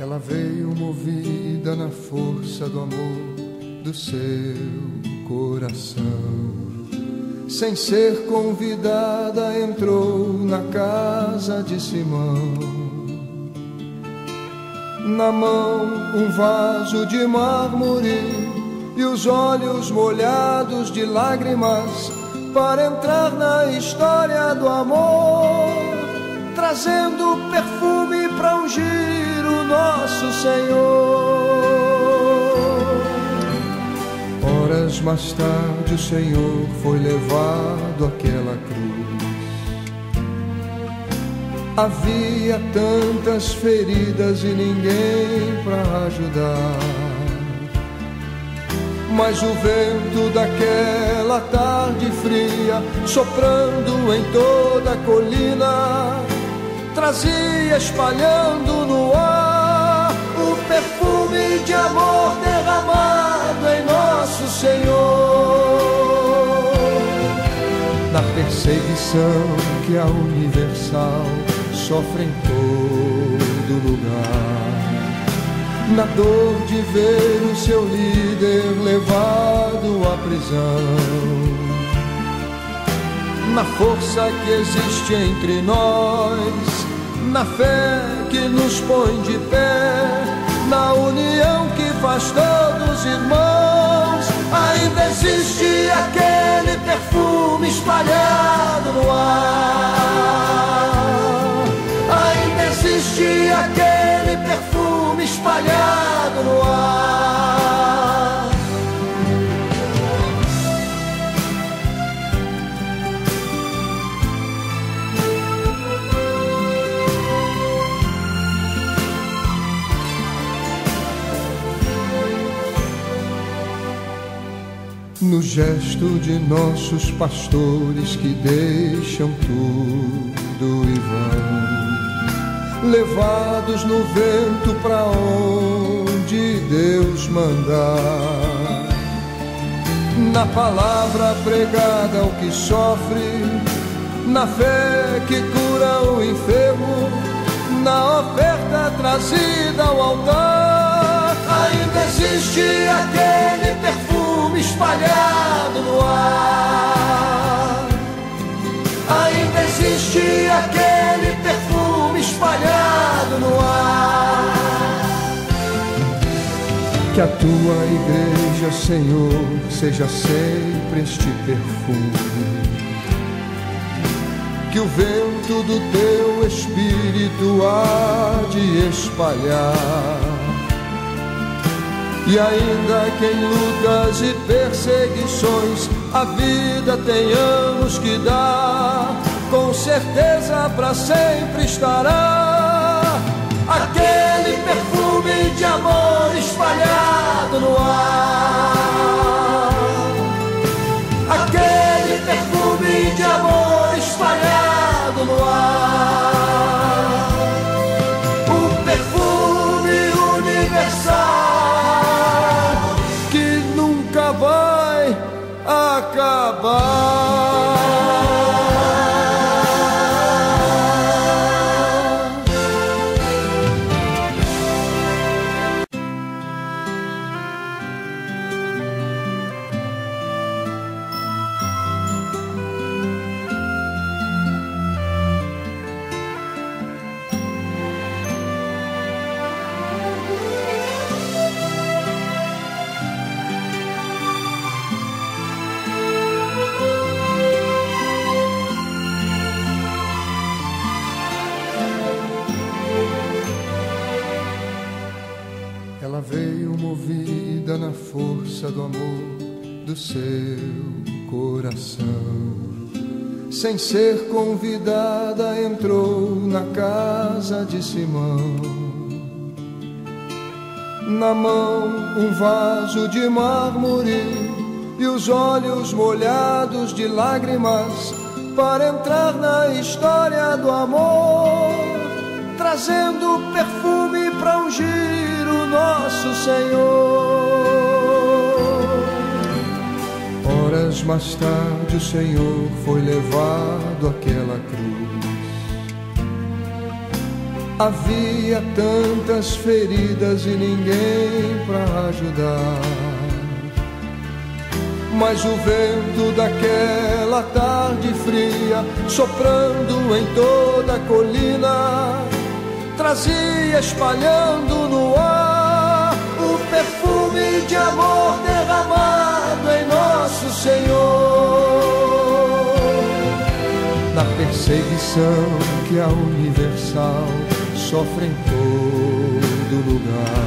Ela veio movida na força do amor do seu coração. Sem ser convidada, entrou na casa de Simão. Na mão um vaso de mármore e os olhos molhados de lágrimas, para entrar na história do amor, trazendo perfume para ungir o nosso Senhor. Horas mais tarde o Senhor foi levado àquela cruz. Havia tantas feridas e ninguém para ajudar, mas o vento daquela tarde fria, soprando em toda a colina, trazia espalhando no ar o perfume de amor derramado em nosso Senhor. Na perseguição que a universal sofre em todo lugar, na dor de ver o seu líder levado à prisão, na força que existe entre nós, na fé que nos põe de pé, na união que faz todos irmãos, ainda existe aquele perfume espalhado no ar. Ainda existe aquele perfume espalhado no ar. No gesto de nossos pastores que deixam tudo e vão, levados no vento para onde Deus mandar, na palavra pregada ao que sofre, na fé que cura o enfermo, na oferta trazida ao altar, ainda existe aquele perfume espalhado no ar. Ainda existe aquele perfume espalhado no ar. Que a tua igreja, Senhor, seja sempre este perfume, que o vento do teu Espírito há de espalhar. E ainda que em lutas e perseguições a vida tenhamos que dar, com certeza para sempre estará aquele perfume de amor espalhado no ar. Aquele perfume de amor espalhado no ar. O perfume universal que nunca vai acabar. Ela veio movida na força do amor do seu coração. Sem ser convidada, entrou na casa de Simão. Na mão um vaso de mármore e os olhos molhados de lágrimas, para entrar na história do amor, trazendo perfume para ungir o nosso Senhor. Horas mais tarde o Senhor foi levado àquela cruz. Havia tantas feridas e ninguém pra ajudar. Mas o vento daquela tarde fria, soprando em toda a colina, trazia espalhando no ar o perfume de amor derramado em Nosso Senhor. Na perseguição que a universal sofre em todo lugar,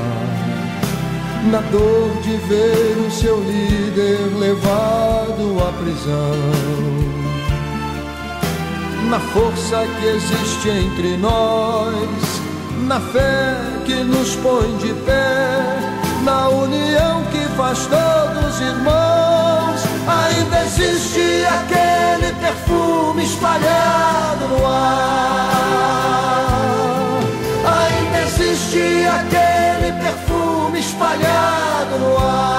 na dor de ver o seu líder levado à prisão, na força que existe entre nós, na fé que nos põe de pé, na união que faz todos irmãos, ainda existe aquele perfume espalhado no ar. Ainda existe aquele perfume espalhado no ar.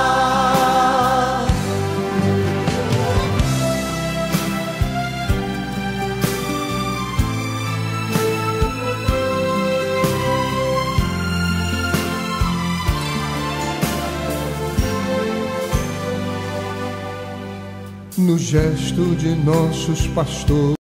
No gesto de nossos pastores,